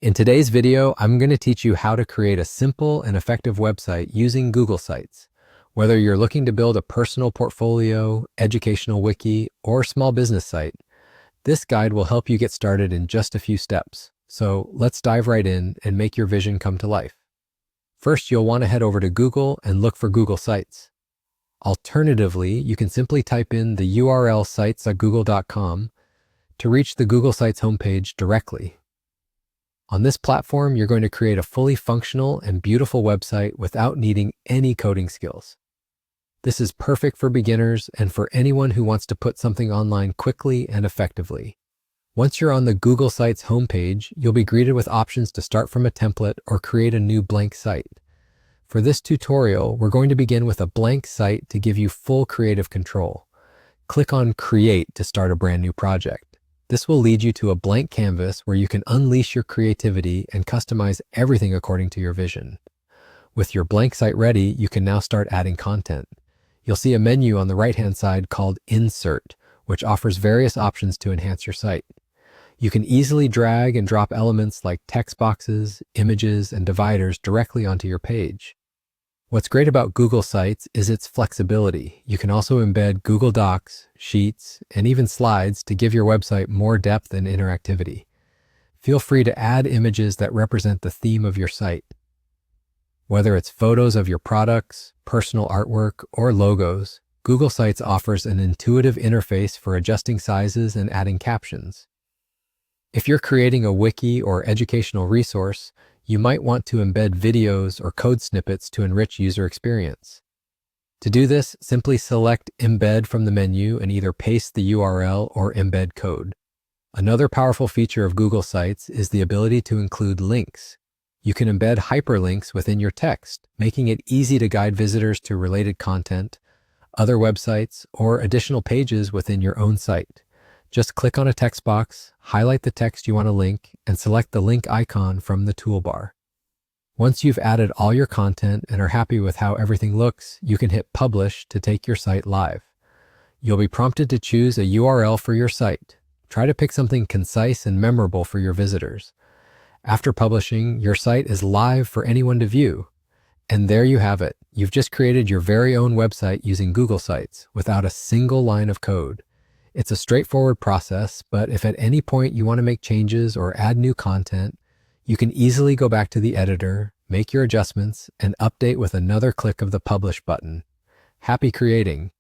In today's video, I'm going to teach you how to create a simple and effective website using Google Sites. Whether you're looking to build a personal portfolio, educational wiki, or small business site, this guide will help you get started in just a few steps. So let's dive right in and make your vision come to life. First, you'll want to head over to Google and look for Google Sites. Alternatively, you can simply type in the URL sites.google.com to reach the Google Sites homepage directly. On this platform, you're going to create a fully functional and beautiful website without needing any coding skills. This is perfect for beginners and for anyone who wants to put something online quickly and effectively. Once you're on the Google Sites homepage, you'll be greeted with options to start from a template or create a new blank site. For this tutorial, we're going to begin with a blank site to give you full creative control. Click on Create to start a brand new project. This will lead you to a blank canvas where you can unleash your creativity and customize everything according to your vision. With your blank site ready, you can now start adding content. You'll see a menu on the right-hand side called Insert, which offers various options to enhance your site. You can easily drag and drop elements like text boxes, images, and dividers directly onto your page. What's great about Google Sites is its flexibility. You can also embed Google Docs, Sheets, and even slides to give your website more depth and interactivity. Feel free to add images that represent the theme of your site. Whether it's photos of your products, personal artwork, or logos, Google Sites offers an intuitive interface for adjusting sizes and adding captions. If you're creating a wiki or educational resource, you might want to embed videos or code snippets to enrich user experience. To do this, simply select Embed from the menu and either paste the URL or embed code. Another powerful feature of Google Sites is the ability to include links. You can embed hyperlinks within your text, making it easy to guide visitors to related content, other websites, or additional pages within your own site. Just click on a text box, highlight the text you want to link, and select the link icon from the toolbar. Once you've added all your content and are happy with how everything looks, you can hit Publish to take your site live. You'll be prompted to choose a URL for your site. Try to pick something concise and memorable for your visitors. After publishing, your site is live for anyone to view. And there you have it. You've just created your very own website using Google Sites without a single line of code. It's a straightforward process, but if at any point you want to make changes or add new content, you can easily go back to the editor, make your adjustments, and update with another click of the Publish button. Happy creating!